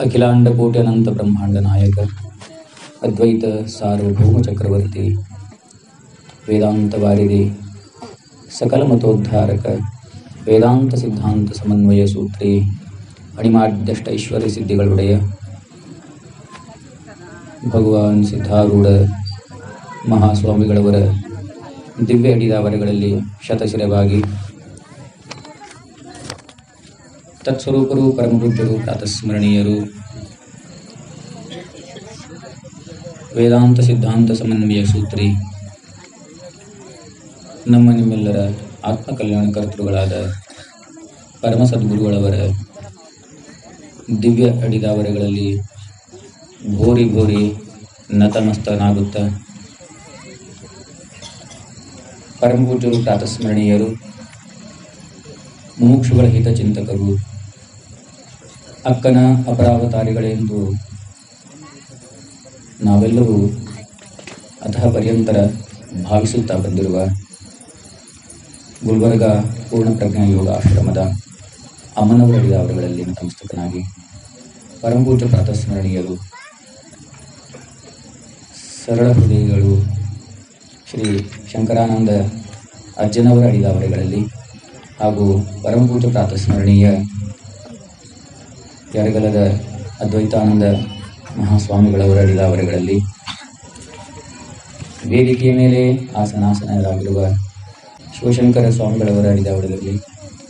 ಅಖಿಲಾಂಡ ಕೋಟಿ ಅನಂತ ಬ್ರಹ್ಮಾಂಡ ನಾಯಕ ಅದ್ವೈತ ಸಾರ್ವಭೌಮ ಚಕ್ರವರ್ತಿ ವೇದಾಂತ ವಾರಿಧಿ ಸಕಲ ಮತೋದ್ಧಾರಕ ವೇದಾಂತ ಸಿದ್ಧಾಂತ ಸಮನ್ವಯ ಸೂತ್ರಿ ಅಣಿಮಾಡ್ಯಷ್ಟ ಐಶ್ವರ್ಯ ಸಿದ್ಧಿಗಳುಡೆಯ ಭಗವಾನ್ ಸಿದ್ಧಾರೂಢ ಮಹಾಸ್ವಾಮಿಗಳವರ ದಿವ್ಯ ಅಡಿದಾವರಗಳಲ್ಲಿ ಶತಶಿರವಾಗಿ ತತ್ಸ್ವರೂಪರು ಪರಮಪೂಜ್ಯರು ಪ್ರಾತಸ್ಮರಣೀಯರು ವೇದಾಂತ ಸಿದ್ಧಾಂತ ಸಮನ್ವಯ ಸೂತ್ರಿ ನಮ್ಮ ನಿಮ್ಮೆಲ್ಲರ ಆತ್ಮಕಲ್ಯಾಣ ಕರ್ತೃಗಳಾದ ಪರಮ ಸದ್ಗುರುಗಳವರ ದಿವ್ಯ ಅಡಿದಾವರಗಳಲ್ಲಿ ಭೋರಿ ಭೋರಿ ನತಮಸ್ತನಾಗುತ್ತ ಪರಮಪೂಜ್ಯರು ಪ್ರಾತಸ್ಮರಣೀಯರು ಮುಮುಕ್ಷುಗಳ ಹಿತಚಿಂತಕರು ಅಕ್ಕನ ಅಪರಾವತಾರಿಗಳೆಂದು ನಾವೆಲ್ಲರೂ ಅತಃ ಪರ್ಯಂತರ ಭಾವಿಸುತ್ತಾ ಬಂದಿರುವ ಗುಲ್ಬರ್ಗ ಪೂರ್ಣಪ್ರಜ್ಞಾ ಯೋಗ ಆಶ್ರಮದ ಅಮ್ಮನವರ ಅಡಿದಾವರಗಳಲ್ಲಿ ನತಮಸ್ತಕನಾಗಿ ಪರಮಪೂಜ್ಯ ಪ್ರಾತಸ್ಮರಣೀಯರು ಸರಳ ಹೃದಯಗಳು ಶ್ರೀ ಶಂಕರಾನಂದ ಅಜ್ಜನವರ ಅಡಿದಾವರಗಳಲ್ಲಿ ಹಾಗೂ ಪರಮಪೂಜ್ಯ ಪ್ರಾತಸ್ಮರಣೀಯ ಯರಗಲದ ಅದ್ವೈತಾನಂದ ಮಹಾಸ್ವಾಮಿಗಳವರ ಅಡಿದಾವರಗಳಲ್ಲಿ ವೇದಿಕೆಯ ಮೇಲೆ ಆಸನಾಸನರಾಗಿರುವ ಶಿವಶಂಕರ ಸ್ವಾಮಿಗಳವರ ಅಡಿದಾವರಗಳಲ್ಲಿ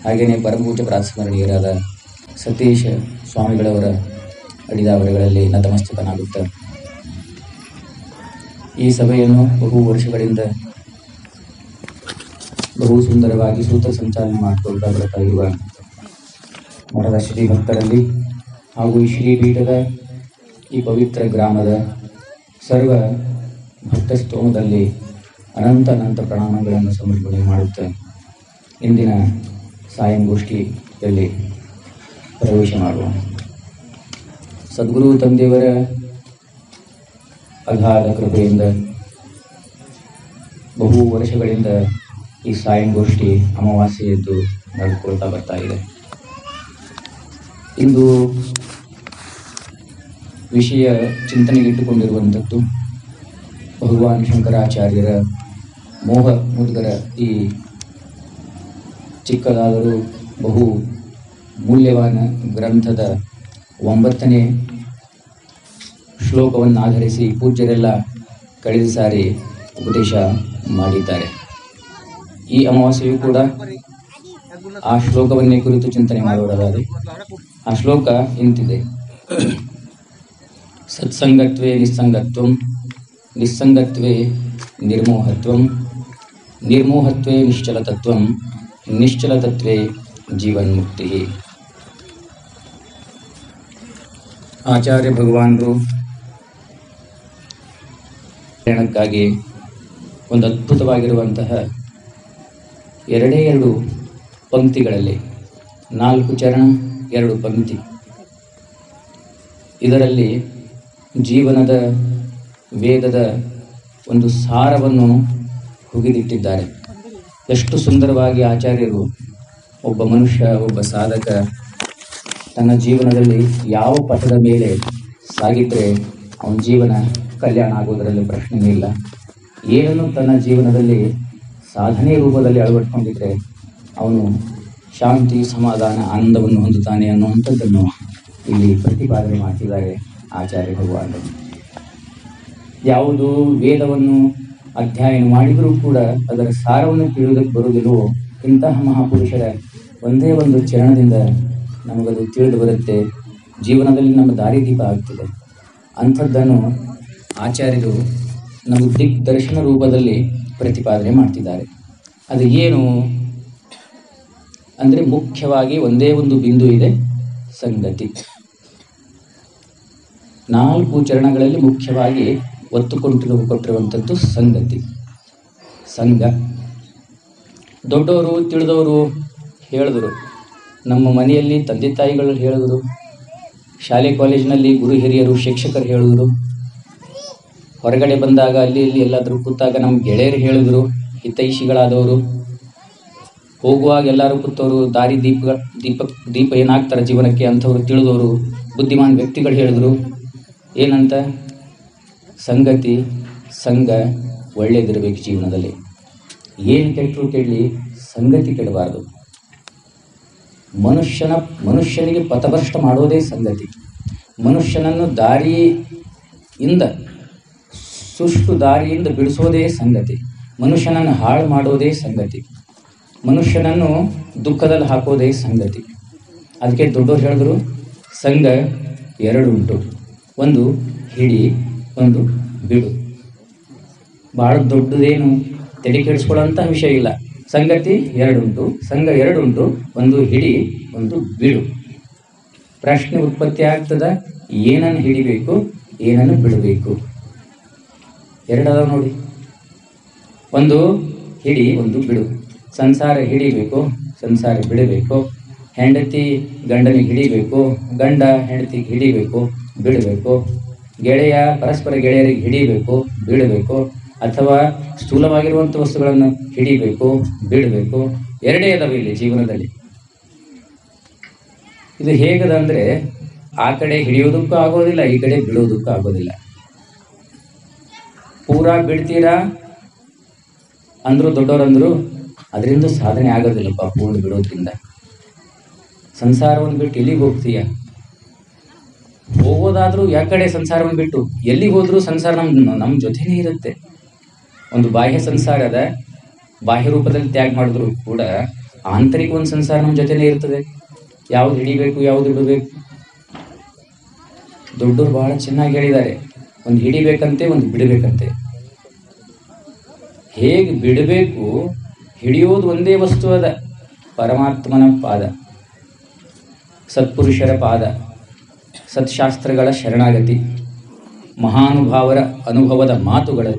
ಹಾಗೆಯೇ ಪರಮಪೂಜ್ಯ ಪ್ರಾತಸ್ಮರಣೀಯರಾದ ಸತೀಶ ಸ್ವಾಮಿಗಳವರ ಅಡಿದಾವರಗಳಲ್ಲಿ ನತಮಸ್ತಕನಾಗುತ್ತ ಈ ಸಭೆಯನ್ನು ಬಹು ವರ್ಷಗಳಿಂದ ಬಹು ಸುಂದರವಾಗಿ ಸೂತ್ರ ಸಂಚಾಲನೆ ಮಾಡಿಕೊಳ್ತಾ ಬರ್ತಾ ಇರುವ ಮಠದ ಶ್ರೀ ಭಕ್ತರಲ್ಲಿ ಹಾಗೂ ಈ ಶ್ರೀಪೀಠದ ಈ ಪವಿತ್ರ ಗ್ರಾಮದ ಸರ್ವ ಭಕ್ತ ಸ್ತೋಮದಲ್ಲಿ ಅನಂತ ಅನಂತ ಪ್ರಣಾಮಗಳನ್ನು ಸಮರ್ಪಣೆ ಮಾಡುತ್ತಾ ಇಂದಿನ ಸಾಯಂಗೋಷ್ಠಿಯಲ್ಲಿ ಪ್ರವೇಶ ಮಾಡುವ ಸದ್ಗುರು ತಂದೆಯವರ ಅಗಾಧ ಕೃಪೆಯಿಂದ ಬಹು ವರ್ಷಗಳಿಂದ ಈ ಸಾಯಂಗೋಷ್ಠಿ ಅಮಾವಾಸ್ಯೆಯದ್ದು ನಡೆದುಕೊಳ್ತಾ ಬರ್ತಾ ಇದೆ. ಇಂದು ವಿಷಯ ಚಿಂತನೆಗಿಟ್ಟುಕೊಂಡಿರುವಂಥದ್ದು ಭಗವಾನ್ ಶಂಕರಾಚಾರ್ಯರ ಮೋಹ ಮುದ್ಗರ ಈ ಚಿಕ್ಕದಾದರೂ ಬಹು ಮೂಲ್ಯವಾನ ಗ್ರಂಥದ 9ನೇ ಶ್ಲೋಕವನ್ನಾಧರಿಸಿ ಪೂಜ್ಯರೆಲ್ಲ ಕಳೆದ ಸಾರಿ ಉಪದೇಶ ಮಾಡಿದ್ದಾರೆ. ಈ ಅಮಾವಾಸ್ಯೆಯೂ ಕೂಡ ಆ ಶ್ಲೋಕವನ್ನೇ ಕುರಿತು ಚಿಂತನೆ ಮಾಡೋದಾದರೆ ಆ ಶ್ಲೋಕ ಇಂತಿದೆ: ಸತ್ಸಂಗತ್ವೇ ನಿಸ್ಸಂಗತ್ವಂ, ನಿಸ್ಸಂಗತ್ವೇ ನಿರ್ಮೋಹತ್ವಂ, ನಿರ್ಮೋಹತ್ವೇ ನಿಶ್ಚಲತತ್ವಂ, ನಿಶ್ಚಲತತ್ವೇ ಜೀವನ್ಮುಕ್ತಿ. ಆಚಾರ್ಯ ಭಗವಾನರು ಕ್ಕಾಗಿ ಒಂದು ಅದ್ಭುತವಾಗಿರುವಂತಹ 2 ಪಂಕ್ತಿಗಳಲ್ಲಿ 4 ಚರಣ 2 ಪಂಕ್ತಿ, ಇದರಲ್ಲಿ ಜೀವನದ ವೇದದ ಒಂದು ಸಾರವನ್ನು ಹುಗಿದಿಟ್ಟಿದ್ದಾರೆ. ಎಷ್ಟು ಸುಂದರವಾಗಿ ಆಚಾರ್ಯರು ಒಬ್ಬ ಮನುಷ್ಯ, ಒಬ್ಬ ಸಾಧಕ ತನ್ನ ಜೀವನದಲ್ಲಿ ಯಾವ ಪಥದ ಮೇಲೆ ಸಾಗಿದ್ರೆ ಅವನ ಜೀವನ ಕಲ್ಯಾಣ ಆಗೋದರಲ್ಲಿ ಪ್ರಶ್ನೆ ಇಲ್ಲ, ಏನನ್ನು ತನ್ನ ಜೀವನದಲ್ಲಿ ಸಾಧನೆ ರೂಪದಲ್ಲಿ ಅಳವಡಿಕೊಂಡಿದ್ರೆ ಅವನು ಶಾಂತಿ, ಸಮಾಧಾನ, ಆನಂದವನ್ನು ಹೊಂದುತ್ತಾನೆ ಅನ್ನುವಂಥದ್ದನ್ನು ಇಲ್ಲಿ ಪ್ರತಿಪಾದನೆ ಮಾಡ್ತಿದ್ದಾರೆ ಆಚಾರ್ಯ ಭಗವಾನರು. ಯಾವುದು ವೇದವನ್ನು ಅಧ್ಯಯನ ಮಾಡಿದರೂ ಕೂಡ ಅದರ ಸಾರವನ್ನು ತಿಳಿಯೋದಕ್ಕೆ ಬರುವುದಿಲ್ಲವೋ ಇಂತಹ ಮಹಾಪುರುಷರ ಒಂದೇ ಒಂದು ಚರಣದಿಂದ ನಮಗದು ತಿಳಿದು ಬರುತ್ತೆ, ಜೀವನದಲ್ಲಿ ನಮ್ಮ ದಾರಿದೀಪ ಆಗ್ತದೆ. ಅಂಥದ್ದನ್ನು ಆಚಾರ್ಯರು ನಮ್ಮ ದಿಗ್ದರ್ಶನ ರೂಪದಲ್ಲಿ ಪ್ರತಿಪಾದನೆ ಮಾಡ್ತಿದ್ದಾರೆ. ಅದು ಏನು ಅಂದರೆ ಮುಖ್ಯವಾಗಿ ಒಂದೇ ಒಂದು ಬಿಂದು ಇದೆ, ಸಂಗತಿ. 4 ಚರಣಗಳಲ್ಲಿ ಮುಖ್ಯವಾಗಿ ಒತ್ತು ಕೊಟ್ಟಿರುವಂಥದ್ದು ಸಂಗತಿ, ಸಂಘ. ದೊಡ್ಡವರು ತಿಳಿದವರು ಹೇಳಿದರು, ನಮ್ಮ ಮನೆಯಲ್ಲಿ ತಂದೆ ತಾಯಿಗಳು ಹೇಳಿದರು, ಶಾಲೆ ಕಾಲೇಜಿನಲ್ಲಿ ಗುರು ಹಿರಿಯರು ಶಿಕ್ಷಕರು ಹೇಳಿದರು, ಹೊರಗಡೆ ಬಂದಾಗ ಅಲ್ಲಿ ಇಲ್ಲಿ ಎಲ್ಲಾದರೂ ಕೂತಾಗ ನಮ್ಮ ಗೆಳೆಯರು ಹೇಳಿದರು, ಹಿತೈಷಿಗಳಾದವರು, ಹೋಗುವಾಗ ಎಲ್ಲರೂ ಕೂತವರು ದಾರಿ ದೀಪ ಏನಾಗ್ತಾರೆ ಜೀವನಕ್ಕೆ ಅಂಥವ್ರು ತಿಳಿದವರು ಬುದ್ಧಿಮಾನ್ ವ್ಯಕ್ತಿಗಳು ಹೇಳಿದ್ರು ಏನಂತ, ಸಂಗತಿ ಸಂಘ ಒಳ್ಳೇದಿರಬೇಕು ಜೀವನದಲ್ಲಿ. ಏನು ಕೆಟ್ಟರು ಕೆಡಲಿ, ಸಂಗತಿ ಕೆಡಬಾರ್ದು. ಮನುಷ್ಯನಿಗೆ ಪಥಭ್ರಷ್ಟ ಮಾಡೋದೇ ಸಂಗತಿ. ಮನುಷ್ಯನನ್ನು ದಾರಿಯಿಂದ ಸುಷ್ಟು ದಾರಿಯಿಂದ ಬಿಡಿಸೋದೇ ಸಂಗತಿ. ಮನುಷ್ಯನನ್ನು ಹಾಳು ಮಾಡೋದೇ ಸಂಗತಿ. ಮನುಷ್ಯನನ್ನು ದುಃಖದಲ್ಲಿ ಹಾಕೋದೇ ಸಂಗತಿ. ಅದಕ್ಕೆ ದೊಡ್ಡವರು ಹೇಳಿದ್ರು, ಸಂಘ ಎರಡುಂಟು, ಒಂದು ಹಿಡಿ, ಒಂದು ಬಿಡು. ಭಾಳ ದೊಡ್ಡದೇನು ತಲೆ ಕೆಡಿಸ್ಕೊಳ್ಳೋಂಥ ವಿಷಯ ಇಲ್ಲ. ಸಂಗತಿ ಎರಡುಂಟು, ಸಂಘ ಎರಡುಂಟು, ಒಂದು ಹಿಡಿ, ಒಂದು ಬಿಡು. ಪ್ರಶ್ನೆ ಉತ್ಪತ್ತಿ ಆಗ್ತದ, ಏನನ್ನು ಹಿಡಿಬೇಕು, ಏನನ್ನು ಬಿಡಬೇಕು. ಎರಡದ ನೋಡಿ, ಒಂದು ಹಿಡಿ, ಒಂದು ಬಿಡು. ಸಂಸಾರ ಹಿಡಿಬೇಕು, ಸಂಸಾರ ಬಿಡಬೇಕು. ಹೆಂಡತಿ ಗಂಡನಿಗೆ ಹಿಡಿಬೇಕು, ಗಂಡ ಹೆಂಡತಿಗೆ ಹಿಡಿಬೇಕು, ಬಿಡಬೇಕು. ಗೆಳೆಯ ಪರಸ್ಪರ ಗೆಳೆಯರಿಗೆ ಹಿಡಿಬೇಕು, ಬಿಡಬೇಕು. ಅಥವಾ ಸ್ಥೂಲವಾಗಿರುವಂಥ ವಸ್ತುಗಳನ್ನು ಹಿಡಿಬೇಕು, ಬಿಡಬೇಕು. ಎರಡೇ ಅದಾವೆ ಇಲ್ಲಿ ಜೀವನದಲ್ಲಿ. ಇದು ಹೇಗದ ಅಂದರೆ, ಆ ಕಡೆ ಹಿಡಿಯೋದಕ್ಕೂ ಆಗೋದಿಲ್ಲ, ಈ ಕಡೆ ಬಿಡೋದಕ್ಕೂ ಆಗೋದಿಲ್ಲ. ಪೂರಾ ಬಿಡ್ತೀರಾ ಅಂದರು ದೊಡ್ಡವರಂದರು, ಅದರಿಂದ ಸಾಧನೆ ಆಗೋದಿಲ್ಲಪ್ಪ ಪೂರ್ಣ ಬಿಡೋದ್ರಿಂದ. ಸಂಸಾರವನ್ನು ಬಿಟ್ಟು ಎಲ್ಲಿಗೆ ಹೋಗ್ತೀಯ? ಹೋಗೋದಾದರೂ ಯಾಕಡೆ ಸಂಸಾರವನ್ನು ಬಿಟ್ಟು ಎಲ್ಲಿಗೆ ಹೋದರೂ ಸಂಸಾರ ನಮ್ಮ ಜೊತೆನೇ ಇರುತ್ತೆ. ಒಂದು ಬಾಹ್ಯ ಸಂಸಾರದ ಬಾಹ್ಯ ರೂಪದಲ್ಲಿ ತ್ಯಾಗ ಮಾಡಿದ್ರು ಕೂಡ ಆಂತರಿಕ ಒಂದು ಸಂಸಾರ ನಮ್ಮ ಜೊತೆನೇ ಇರ್ತದೆ. ಯಾವ್ದು ಹಿಡಿಬೇಕು, ಯಾವ್ದು ಬಿಡಬೇಕು. ದೊಡ್ಡವರು ಬಹಳ ಚೆನ್ನಾಗಿ ಹೇಳಿದ್ದಾರೆ, ಒಂದು ಹಿಡಿಬೇಕಂತೆ, ಒಂದು ಬಿಡಬೇಕಂತೆ. ಹೇಗೆ ಬಿಡಬೇಕು, ಹಿಡಿಯೋದು ಒಂದೇ ವಸ್ತು ಅದ, ಪರಮಾತ್ಮನ ಪಾದ, ಸತ್ಪುರುಷರ ಪಾದ, ಸತ್ಶಾಸ್ತ್ರಗಳ ಶರಣಾಗತಿ, ಮಹಾನುಭಾವರ ಅನುಭವದ ಮಾತುಗಳು.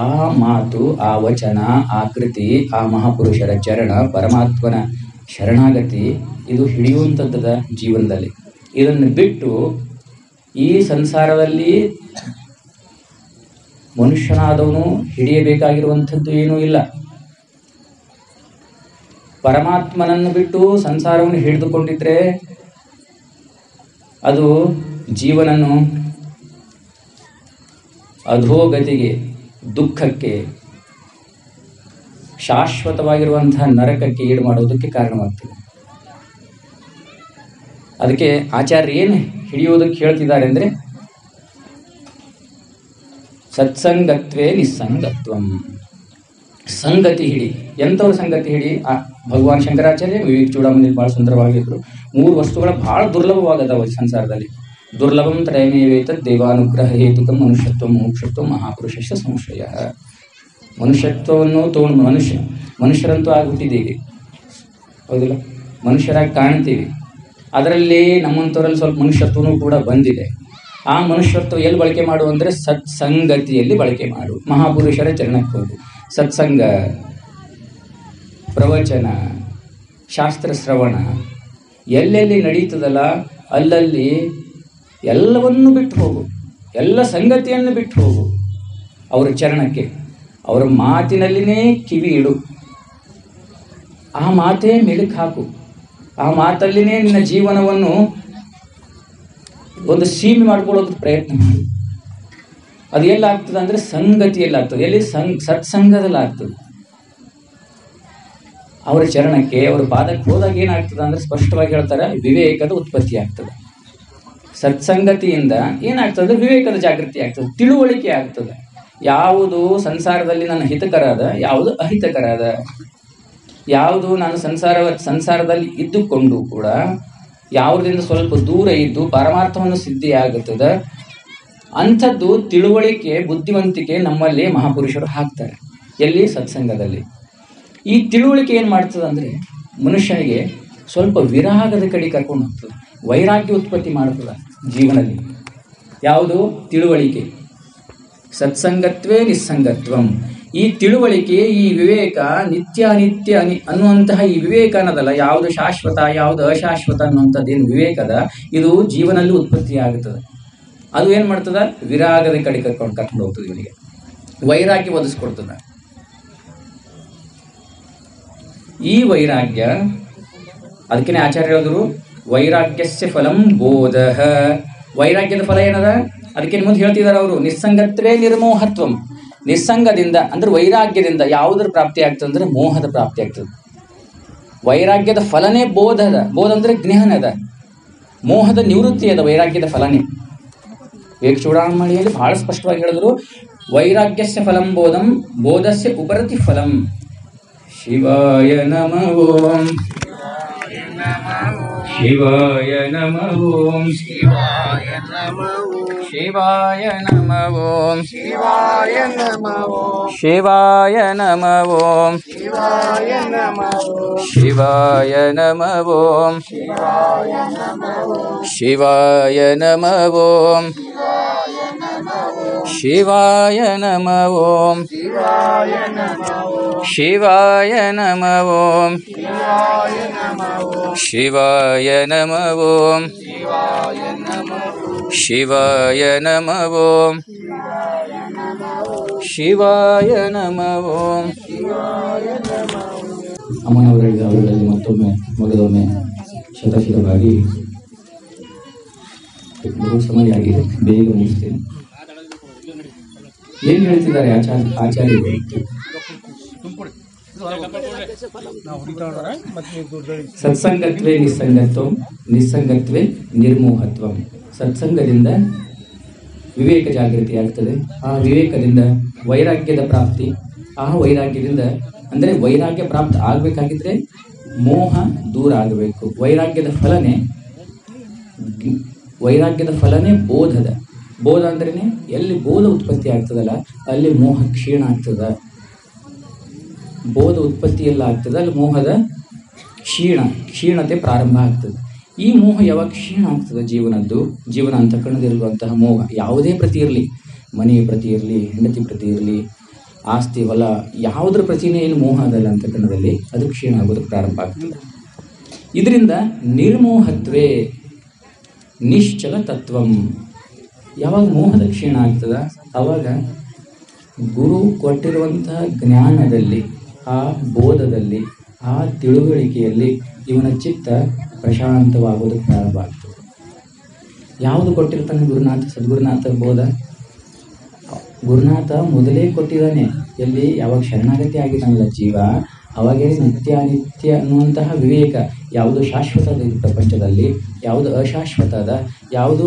ಆ ಮಾತು, ಆ ವಚನ, ಆ ಕೃತಿ, ಆ ಮಹಾಪುರುಷರ ಚರಣ, ಪರಮಾತ್ಮನ ಶರಣಾಗತಿ, ಇದು ಹಿಡಿಯುವಂಥದ್ದದ ಜೀವನದಲ್ಲಿ. ಇದನ್ನು ಬಿಟ್ಟು ಈ ಸಂಸಾರದಲ್ಲಿ ಮನುಷ್ಯನಾದವನು ಹಿಡಿಯಬೇಕಾಗಿರುವಂಥದ್ದು ಏನೂ ಇಲ್ಲ. ಪರಮಾತ್ಮನನ್ನು ಬಿಟ್ಟು ಸಂಸಾರವನ್ನು ಹಿಡಿದುಕೊಂಡಿದ್ರೆ ಅದು ಜೀವನನ್ನು ಅಧೋಗತಿಗೆ, ದುಃಖಕ್ಕೆ, ಶಾಶ್ವತವಾಗಿರುವಂತಹ ನರಕಕ್ಕೆ ಈಡು ಮಾಡೋದಕ್ಕೆ ಕಾರಣವಾಗ್ತದೆ. ಅದಕ್ಕೆ ಆಚಾರ್ಯ ಏನು ಹಿಡಿಯೋದಕ್ಕೆ ಹೇಳ್ತಿದ್ದಾರೆ ಅಂದರೆ, ಸತ್ಸಂಗತ್ವೇ ನಿಸ್ಸಂಗತ್ವಂ. ಸಂಗತಿ ಹಿಡಿ. ಎಂಥವ್ರ ಸಂಗತಿ ಹಿಡಿ? ಭಗವಾನ್ ಶಂಕರಾಚಾರ್ಯ ವಿವೇಕ ಚೂಡಾಮಣಿ ಭಾಳ ಸುಂದರವಾಗಿದ್ರು. 3 ವಸ್ತುಗಳ ಭಾಳ ದುರ್ಲಭವಾಗದವ ಸಂಸಾರದಲ್ಲಿ. ದುರ್ಲಭಂ ತ್ರಯಮೇವೇತದ್ ದೇವಾನುಗ್ರಹ ಹೇತುಕಂ ಮನುಷ್ಯತ್ವ ಮೋಕ್ಷತ್ವ ಮಹಾಪುರುಷಸ್ಯ ಸಂಶಯ. ಮನುಷ್ಯತ್ವವನ್ನು ತಗೊಂಡು ಮನುಷ್ಯರಂತೂ ಆಗಿಬಿಟ್ಟಿದ್ದೀವಿ, ಹೌದಿಲ್ಲ? ಮನುಷ್ಯರಾಗಿ ಕಾಣ್ತೀವಿ. ಅದರಲ್ಲಿ ನಮ್ಮಂಥವರಲ್ಲಿ ಸ್ವಲ್ಪ ಮನುಷ್ಯತ್ವನೂ ಕೂಡ ಬಂದಿದೆ. ಆ ಮನುಷ್ಯತ್ವ ಎಲ್ಲಿ ಬಳಕೆ ಮಾಡು ಅಂದರೆ ಸತ್ಸಂಗತಿಯಲ್ಲಿ ಬಳಕೆ ಮಾಡು. ಮಹಾಪುರುಷರ ಚರಣಕ್ಕೆ ಹೋಗು. ಸತ್ಸಂಗ, ಪ್ರವಚನ, ಶಾಸ್ತ್ರ ಶ್ರವಣ ಎಲ್ಲೆಲ್ಲಿ ನಡೀತದಲ್ಲ ಅಲ್ಲಲ್ಲಿ ಎಲ್ಲವನ್ನೂ ಬಿಟ್ಟು ಹೋಗು. ಎಲ್ಲ ಸಂಗತಿಯನ್ನು ಬಿಟ್ಟು ಹೋಗು. ಅವರ ಚರಣಕ್ಕೆ, ಅವರ ಮಾತಿನಲ್ಲಿನೇ ಕಿವಿ ಇಡು. ಆ ಮಾತೇ ಮೆಲುಕು ಹಾಕು. ಆ ಮಾತಲ್ಲಿನೇ ನಿನ್ನ ಜೀವನವನ್ನು ಒಂದು ಸೀಮೆ ಮಾಡ್ಕೊಳ್ಳೋದಕ್ಕೆ ಪ್ರಯತ್ನ ಮಾಡು. ಅದು ಎಲ್ಲಾಗ್ತದೆ ಅಂದರೆ ಸಂಗತಿಯಲ್ಲಿ ಆಗ್ತದೆ. ಎಲ್ಲಿ ಸತ್ಸಂಗದಲ್ಲಿ ಆಗ್ತದೆ. ಅವರ ಚರಣಕ್ಕೆ, ಅವರ ಪಾದಕ್ಕೆ ಹೋದಾಗ ಏನಾಗ್ತದೆ ಅಂದರೆ ಸ್ಪಷ್ಟವಾಗಿ ಹೇಳ್ತಾರೆ, ವಿವೇಕದ ಉತ್ಪತ್ತಿ ಆಗ್ತದೆ. ಸತ್ಸಂಗತಿಯಿಂದ ಏನಾಗ್ತದೆ? ವಿವೇಕದ ಜಾಗೃತಿ ಆಗ್ತದೆ, ತಿಳುವಳಿಕೆ ಆಗ್ತದೆ. ಯಾವುದು ಸಂಸಾರದಲ್ಲಿ ನನ್ನ ಹಿತಕರ ಅದ, ಯಾವುದು ಅಹಿತಕರ ಅದ, ಯಾವುದು ನಾನು ಸಂಸಾರದಲ್ಲಿ ಇದ್ದುಕೊಂಡು ಕೂಡ ಯಾವುದರಿಂದ ಸ್ವಲ್ಪ ದೂರ ಇದ್ದು ಪರಮಾರ್ಥವನ್ನು ಸಿದ್ಧಿಯಾಗುತ್ತದೆ, ಅಂಥದ್ದು ತಿಳುವಳಿಕೆ, ಬುದ್ಧಿವಂತಿಕೆ ನಮ್ಮಲ್ಲಿ ಮಹಾಪುರುಷರು ಹಾಕ್ತಾರೆ. ಎಲ್ಲಿ? ಸತ್ಸಂಗದಲ್ಲಿ. ಈ ತಿಳುವಳಿಕೆ ಏನು ಮಾಡ್ತದೆ ಅಂದರೆ ಮನುಷ್ಯನಿಗೆ ಸ್ವಲ್ಪ ವಿರಾಗದ ಕಡೆ ಕರ್ಕೊಂಡು ಹೋಗ್ತದೆ, ವೈರಾಗ್ಯ ಉತ್ಪತ್ತಿ ಮಾಡ್ತದೆ ಜೀವನದಲ್ಲಿ. ಯಾವುದು? ತಿಳುವಳಿಕೆ. ಸತ್ಸಂಗತ್ವೇ ನಿಸ್ಸಂಗತ್ವಂ. ಈ ತಿಳುವಳಿಕೆ, ಈ ವಿವೇಕ, ನಿತ್ಯ ಅನಿತ್ಯ ಅನ್ನುವಂತಹ ಈ ವಿವೇಕ ಅನ್ನೋದಲ್ಲ, ಯಾವುದು ಶಾಶ್ವತ ಯಾವುದು ಅಶಾಶ್ವತ ಅನ್ನುವಂಥದ್ದೇನು ವಿವೇಕದ, ಇದು ಜೀವನದಲ್ಲಿ ಉತ್ಪತ್ತಿ ಆಗುತ್ತದೆ. ಅದು ಏನು ಮಾಡ್ತದೆ? ವಿರಾಗದ ಕಡೆ ಕರ್ಕೊಂಡು ಹೋಗ್ತದೆ. ಇವನಿಗೆ ವೈರಾಗ್ಯ ಒದಗಿಸ್ಕೊಡ್ತದೆ. ಈ ವೈರಾಗ್ಯ, ಅದಕ್ಕೆ ಆಚಾರ್ಯ ಹೇಳಿದ್ರು, ವೈರಾಗ್ಯಸ್ಯ ಫಲಂ ಬೋಧಃ. ವೈರಾಗ್ಯದ ಫಲ ಏನದ? ಅದಕ್ಕೆ ಮುಂದೆ ಹೇಳ್ತಿದ್ದಾರೆ ಅವರು, ನಿಸ್ಸಂಗತ್ವೇ ನಿರ್ಮೋಹತ್ವಂ. ನಿಸ್ಸಂಗದಿಂದ ಅಂದ್ರೆ ವೈರಾಗ್ಯದಿಂದ ಯಾವುದರ ಪ್ರಾಪ್ತಿ ಆಗ್ತದೆ ಅಂದ್ರೆ ಮೋಹದ ಪ್ರಾಪ್ತಿ ಆಗ್ತದೆ. ವೈರಾಗ್ಯದ ಫಲನೇ ಬೋಧದ. ಬೋಧ ಅಂದ್ರೆ ಜ್ಞಾನದ. ಮೋಹದ ನಿವೃತ್ತಿ ಅದ ವೈರಾಗ್ಯದ ಫಲನೇ. ವಿವೇಕ ಚೂಡಾಮಣಿಯಲ್ಲಿ ಬಹಳ ಸ್ಪಷ್ಟವಾಗಿ ಹೇಳಿದ್ರು, ವೈರಾಗ್ಯಸ್ಯ ಫಲಂ ಬೋಧಂ ಬೋಧಸ್ಯ ಉಪರತಿ ಫಲಂ. ಶಿವಾಯ ನಮಃ ಓಂ. ಶಿವಾಯ ನಮಃ ಓಂ. ಶಿವಾಯ ನಮಃ ಓಂ. ಶಿವಾಯ ನಮಃ ಓಂ. ಶಿವಾಯ ನಮಃ ಓಂ. ಶಿವಾಯ ನಮಃ ಓಂ. ಶಿವಾಯ ನಮಃ ಓಂ. ಶಿವಾಯ ನಮಃ ಓಂ. ಶಿವಾಯ ನಮಃ ಓಂ. ಶಿವಾಯ ನಮಃ ಓಂ. ಶಿವಾಯ ನಮಃ ಓಂ. ಶಿವಾಯ ನಮಃ ಓಂ. ಶಿವಾಯ ನಮಃ ಓಂ. ಶಿವಾಯ ನಮಃ ಓಂ. ಅಮ್ಮನವರಿಗೆ ಅವರಲ್ಲಿ ಮತ್ತೊಮ್ಮೆ ಮೊದಲೊಮ್ಮೆ ಶತಶಿರವಾಗಿ ಸಮಯ ಆಗಿದೆ, ಬೇಗ ಮುಗಿಸ್ತೇನೆ. ಏನ್ ಹೇಳ್ತಿದ್ದಾರೆ ಆಚಾರ್ಯರು? ಸತ್ಸಂಗತ್ವೇ ನಿಸ್ಸಂಗತ್ವಂ, ನಿಸ್ಸಂಗತ್ವೇ ನಿರ್ಮೋಹತ್ವಂ. ಸತ್ಸಂಗದಿಂದ ವಿವೇಕ ಜಾಗೃತಿ ಆಗ್ತದೆ. ಆ ವಿವೇಕದಿಂದ ವೈರಾಗ್ಯದ ಪ್ರಾಪ್ತಿ. ಆ ವೈರಾಗ್ಯದಿಂದ ಅಂದರೆ ವೈರಾಗ್ಯ ಪ್ರಾಪ್ತ ಆಗಬೇಕಾಗಿದ್ರೆ ಮೋಹ ದೂರ ಆಗಬೇಕು. ವೈರಾಗ್ಯದ ಫಲನೇ ಬೋಧದ. ಬೋಧ ಅಂದ್ರೇನೆ ಎಲ್ಲಿ ಬೋಧ ಉತ್ಪತ್ತಿ ಆಗ್ತದಲ್ಲ ಅಲ್ಲಿ ಮೋಹ ಕ್ಷೀಣ ಆಗ್ತದ. ಬೋಧ ಉತ್ಪತ್ತಿ ಎಲ್ಲ ಆಗ್ತದೆ ಅಲ್ಲಿ ಮೋಹದ ಕ್ಷೀಣತೆ ಪ್ರಾರಂಭ ಆಗ್ತದೆ. ಈ ಮೋಹ ಯಾವಾಗ ಕ್ಷೀಣ ಆಗ್ತದೆ ಜೀವನ ಅಂತಃಕರಣದಲ್ಲಿರುವಂತಹ ಮೋಹ ಯಾವುದೇ ಪ್ರತಿ ಇರಲಿ, ಮನೆಯ ಪ್ರತಿ ಇರಲಿ, ಹೆಂಡತಿ ಪ್ರತಿ ಇರಲಿ, ಆಸ್ತಿ ಹೊಲ ಯಾವುದ್ರ ಪ್ರತಿನೇ ಏನು ಮೋಹ ಅದಲ್ಲ ಅಂತಃಕರಣದಲ್ಲಿ ಅದು ಕ್ಷೀಣ ಆಗೋದಕ್ಕೆ ಪ್ರಾರಂಭ ಆಗ್ತದೆ. ಇದರಿಂದ ನಿರ್ಮೋಹತ್ವೇ ನಿಶ್ಚಲ ತತ್ವಂ. ಯಾವಾಗ ಮೋಹದ ಕ್ಷೀಣ ಆಗ್ತದ ಆವಾಗ ಗುರು ಕೊಟ್ಟಿರುವಂತಹ ಜ್ಞಾನದಲ್ಲಿ, ಆ ಬೋಧದಲ್ಲಿ, ಆ ತಿಳುವಳಿಕೆಯಲ್ಲಿ ಇವನ ಚಿತ್ತ ಪ್ರಶಾಂತವಾಗೋದಕ್ಕೆ ಪ್ರಾರಂಭ ಆಗ್ತದೆ. ಯಾವುದು ಕೊಟ್ಟಿರ್ತಾನೆ ಸದ್ಗುರುನಾಥ ಬೋಧ? ಗುರುನಾಥ ಮೊದಲೇ ಕೊಟ್ಟಿದ್ದಾನೆ. ಎಲ್ಲಿ ಯಾವಾಗ ಶರಣಾಗತಿ ಆಗಿದ್ದಾನಲ್ಲ ಜೀವ, ಅವಾಗೇ ನಿತ್ಯಾನಿತ್ಯ ಅನ್ನುವಂತಹ ವಿವೇಕ. ಯಾವುದು ಶಾಶ್ವತ ಅದ ಈ ಪ್ರಪಂಚದಲ್ಲಿ, ಯಾವುದು ಅಶಾಶ್ವತ ಅದ, ಯಾವುದು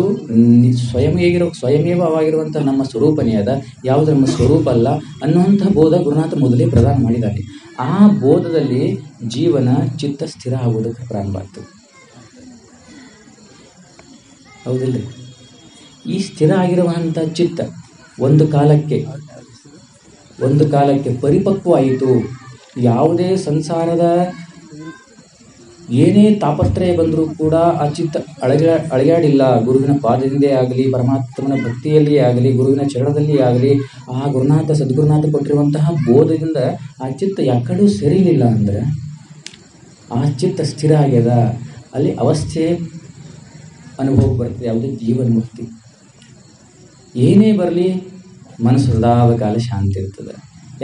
ಸ್ವಯಮೇವವಾಗಿರುವಂತಹ ನಮ್ಮ ಸ್ವರೂಪನೇ ಅದ, ಯಾವುದು ನಮ್ಮ ಸ್ವರೂಪ ಅಲ್ಲ ಅನ್ನುವಂತಹ ಬೋಧ ಗುರುನಾಥ ಮೊದಲೇ ಪ್ರದಾನ ಮಾಡಿದ್ದಾನೆ. ಆ ಬೋಧದಲ್ಲಿ ಜೀವನ ಚಿತ್ತ ಸ್ಥಿರ ಆಗೋದಕ್ಕೆ ಪ್ರಾರಂಭ ಆಗ್ತದೆ. ಹೌದಿಲ್ಲ? ಈ ಸ್ಥಿರ ಆಗಿರುವಂಥ ಚಿತ್ತ ಒಂದು ಕಾಲಕ್ಕೆ ಪರಿಪಕ್ವ ಆಯಿತು. ಯಾವುದೇ ಸಂಸಾರದ ಏನೇ ತಾಪತ್ರಯ ಬಂದರೂ ಕೂಡ ಆ ಚಿತ್ತ ಅಳಗಾಡಿಲ್ಲ. ಗುರುವಿನ ಪಾದದಿಂದೇ ಆಗಲಿ, ಪರಮಾತ್ಮನ ಭಕ್ತಿಯಲ್ಲಿಯೇ ಆಗಲಿ, ಗುರುವಿನ ಚರಣದಲ್ಲಿ ಆಗಲಿ, ಆ ಸದ್ಗುರುನಾಥ ಕೊಟ್ಟಿರುವಂತಹ ಬೋಧದಿಂದ ಆ ಚಿತ್ತ ಯಾಕಡೂ ಸರಿಲಿಲ್ಲ ಅಂದರೆ ಆ ಚಿತ್ತ ಸ್ಥಿರ ಆಗ್ಯದ. ಅಲ್ಲಿ ಅವಸ್ಥೆ ಅನುಭವ ಬರ್ತದೆ, ಯಾವುದೇ ಜೀವನ ಮುಕ್ತಿ. ಏನೇ ಬರಲಿ ಮನಸ್ಸು ಸದಾಕಾಲ ಶಾಂತಿ ಇರ್ತದೆ.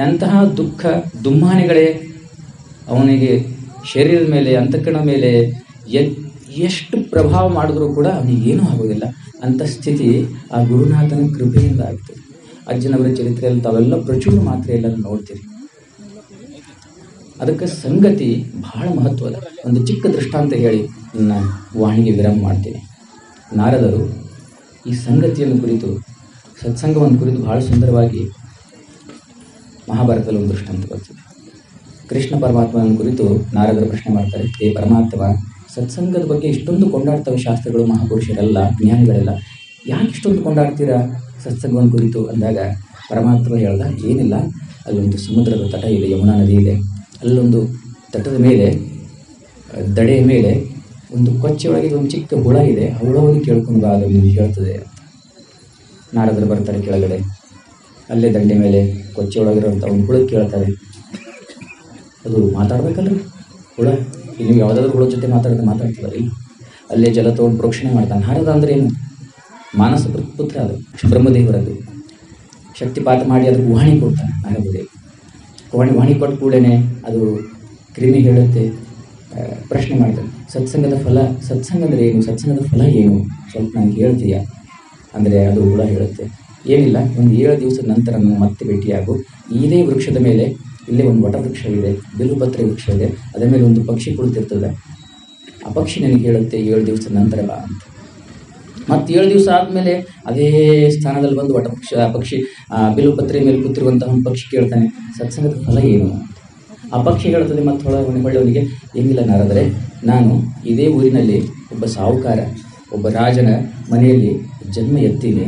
ಎಂತಹ ದುಃಖ ದುಮ್ಮಾನಿಗಳೇ ಅವನಿಗೆ ಶರೀರದ ಮೇಲೆ, ಅಂತಃಕರಣ ಮೇಲೆ ಎಷ್ಟು ಪ್ರಭಾವ ಮಾಡಿದ್ರೂ ಕೂಡ ಅವನಿಗೆ ಏನೂ ಆಗೋದಿಲ್ಲ. ಅಂಥ ಸ್ಥಿತಿ ಆ ಗುರುನಾಥನ ಕೃಪೆಯಿಂದ ಆಗ್ತದೆ. ಅಜ್ಜನವರ ಚರಿತ್ರೆಯಲ್ಲಿ ತಾವೆಲ್ಲ ಪ್ರಚುರ ಮಾತ್ರ ಎಲ್ಲರೂ ನೋಡ್ತೀರಿ. ಅದಕ್ಕೆ ಸಂಗತಿ ಬಹಳ ಮಹತ್ವದ. ಒಂದು ಚಿಕ್ಕ ದೃಷ್ಟಾಂತ ಹೇಳಿ ನನ್ನ ವಾಣಿಗೆ ವಿರಾಮ ಮಾಡ್ತೀನಿ. ನಾರದರು ಈ ಸಂಗತಿಯನ್ನು ಕುರಿತು, ಸತ್ಸಂಗವನ್ನು ಕುರಿತು ಬಹಳ ಸುಂದರವಾಗಿ ಮಹಾಭಾರತದಲ್ಲಿ ಒಂದು ದೃಷ್ಟಾಂತ ಬರ್ತದೆ. ಕೃಷ್ಣ ಪರಮಾತ್ಮನ ಕುರಿತು ನಾರದರು ಪ್ರಶ್ನೆ ಮಾಡ್ತಾರೆ, ಹೇ ಪರಮಾತ್ಮ, ಸತ್ಸಂಗದ ಬಗ್ಗೆ ಇಷ್ಟೊಂದು ಕೊಂಡಾಡ್ತವೆ ಶಾಸ್ತ್ರಗಳು, ಮಹಾಪುರುಷರೆಲ್ಲ, ಜ್ಞಾನಿಗಳೆಲ್ಲ, ಯಾಕೆ ಇಷ್ಟೊಂದು ಕೊಂಡಾಡ್ತೀರಾ ಸತ್ಸಂಗವನ್ನು ಕುರಿತು ಅಂದಾಗ ಪರಮಾತ್ಮ ಹೇಳ್ದ, ಏನಿಲ್ಲ, ಅಲ್ಲೊಂದು ಸಮುದ್ರದ ತಟ ಇದೆ, ಯಮುನಾ ನದಿ ಇದೆ. ಅಲ್ಲೊಂದು ತಟದ ಮೇಲೆ, ದಡೆಯ ಮೇಲೆ ಒಂದು ಕೊಚ್ಚೆಯೊಳಗೆ ಒಂದು ಚಿಕ್ಕ ಹುಳ ಇದೆ. ಆ ಹುಳವನ್ನು ಕೇಳ್ಕೊಂಡು ಬಾ, ಅದು ಹೇಳ್ತದೆ. ನಾರದರು ಬರ್ತಾರೆ ಕೆಳಗಡೆ. ಅಲ್ಲೇ ದಂಡೆ ಮೇಲೆ ಕೊಚ್ಚೆಯೊಳಗಿರುವಂಥ ಒಂದು ಹುಳ ಕೇಳ್ತಾರೆ. ಅದು ಮಾತಾಡ್ಬೇಕಲ್ರಿ ಹುಳ. ನೀವು ಯಾವುದಾದ್ರೂ ಹುಳ ಜೊತೆ ಮಾತಾಡ್ತಿದ್ದಾರೆ. ಅಲ್ಲೇ ಜಲ ತಗೊಂಡು ಪ್ರೋಕ್ಷಣೆ ಮಾಡ್ತಾನೆ. ನಾರದ ಅಂದರೆ ಏನು? ಮಾನಸ ಪುತ್ರ, ಅದು ಬ್ರಹ್ಮದೇವರದ್ದು. ಶಕ್ತಿಪಾತ ಮಾಡಿ ಅದಕ್ಕೆ ವಾಣಿ ಕೊಡ್ತಾನೆ ನಾರದದೇವ. ವಾಣಿ ಕೊಟ್ಟ ಕೂಡಲೇ ಅದು ಕ್ರಿಮಿ ಹೇಳುತ್ತೆ, ಪ್ರಶ್ನೆ ಮಾಡ್ತಾರೆ, ಸತ್ಸಂಗದ ಫಲ, ಸತ್ಸಂಗ ಅಂದರೆ ಏನು, ಸತ್ಸಂಗದ ಫಲ ಏನು, ಸ್ವಲ್ಪ ನನಗೆ ಹೇಳ್ತೀಯಾ ಅಂದರೆ ಅದು ಹುಳ ಹೇಳುತ್ತೆ, ಏನಿಲ್ಲ, ಒಂದು 7 ದಿವಸದ ನಂತರ ನಾನು ಮತ್ತೆ ಭೇಟಿಯಾಗು, ಇದೇ ವೃಕ್ಷದ ಮೇಲೆ, ಇಲ್ಲೇ ಒಂದು ವಟವೃಕ್ಷವಿದೆ, ಬಿಲ್ಲುಪತ್ರೆ ವೃಕ್ಷ ಇದೆ, ಅದರ ಮೇಲೆ ಒಂದು ಪಕ್ಷಿ ಕುಳಿತಿರ್ತದೆ, ಆ ಪಕ್ಷಿ ನನಗೆ ಹೇಳುತ್ತೆ 7 ದಿವಸದ ನಂತರ ಬಾ ಅಂತ. ಮತ್ತು 7 ದಿವಸ ಆದಮೇಲೆ ಅದೇ ಸ್ಥಾನದಲ್ಲಿ ಬಂದು ಪಕ್ಷಿ ಬಿಲ್ಲುಪತ್ರೆ ಮೇಲೆ ಕೂತಿರುವಂತಹ ಒಂದು ಪಕ್ಷಿ ಕೇಳ್ತಾನೆ, ಸತ್ಸಂಗದ ಫಲ ಏನು. ಆ ಪಕ್ಷಿ ಹೇಳ್ತದೆ ಮತ್ತು ಹೊಳ್ಳೆಯವನಿಗೆ, ಏನಿಲ್ಲ ನಾರದರೆ, ನಾನು ಇದೇ ಊರಿನಲ್ಲಿ ಒಬ್ಬ ಸಾಹುಕಾರ, ಒಬ್ಬ ರಾಜನ ಮನೆಯಲ್ಲಿ ಜನ್ಮ ಎತ್ತೀನಿ,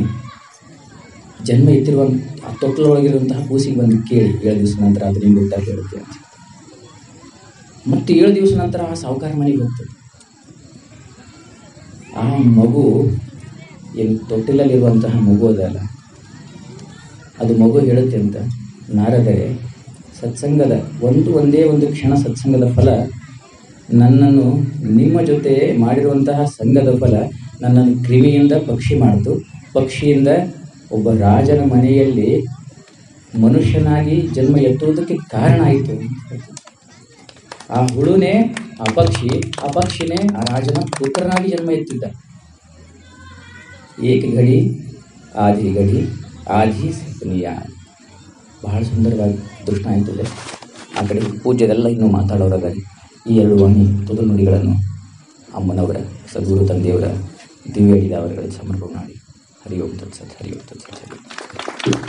ಜನ್ಮ ಎತ್ತಿರುವ ಆ ತೊಟ್ಟಲೊಳಗಿರುವಂತಹ ಕೂಸಿಗೆ ಬಂದು ಕೇಳಿ 7 ದಿವಸ ನಂತರ ಅದು ನಿಮ್ಗೆ ಗೊತ್ತಾಗಿ ಹೇಳುತ್ತೆ ಅಂತ. ಮತ್ತು 7 ದಿವಸ ನಂತರ ಆ ಸಾಹುಕಾರ ಮನೆಗೆ ಹೋಗ್ತದೆ. ಆ ಮಗು ಏನು ತೊಟ್ಟಿಲಲ್ಲಿರುವಂತಹ ಮಗು ಅದಲ್ಲ, ಅದು ಮಗು ಹೇಳುತ್ತೆ ಅಂತ, ನಾರದರೆ ಸತ್ಸಂಗದ ಒಂದೇ ಒಂದು ಕ್ಷಣ ಸತ್ಸಂಗದ ಫಲ ನನ್ನನ್ನು ನಿಮ್ಮ ಜೊತೆ ಮಾಡಿರುವಂತಹ ಸಂಘದ ಫಲ ನನ್ನನ್ನು ಕ್ರಿಮಿಯಿಂದ ಪಕ್ಷಿ ಮಾಡಿತು, ಪಕ್ಷಿಯಿಂದ ಒಬ್ಬ ರಾಜನ ಮನೆಯಲ್ಲಿ ಮನುಷ್ಯನಾಗಿ ಜನ್ಮ ಎತ್ತುವುದಕ್ಕೆ ಕಾರಣ ಆಯಿತು. ಆ ಹುಳುನೇ ಆ ಪಕ್ಷಿನೇ ಆ ರಾಜನ ಪುತ್ರನಾಗಿ ಜನ್ಮ ಎತ್ತಿದ್ದ. ಏಕ ಘಡಿ ಆಧಿ ಘಡಿ ಆಧಿ ಸಪನಿಯ. ಬಹಳ ಸುಂದರವಾಗಿ ದೃಷ್ಟಾಂತದೆ. ಆ ಕಡೆ ಪೂಜ್ಯರೆಲ್ಲ ಇನ್ನೂ ಮಾತಾಡೋರಾಗಲಿ ಈ 2 ವಾಣಿ ತುದು ನುಡಿಗಳನ್ನು ಅಮ್ಮನವರ ಸದ್ಗುರು ತಂದೆಯವರ ದಿವ್ಯ ಅವರುಗಳಿಗೆ ಸಮರ್ಪಣೆ ಮಾಡಿ. ಹರಿ ಓಂ ತತ್ಸತ್, ಹರಿ ಓಂ ತತ್ಸತ್, ಹರಿ ಓಂ.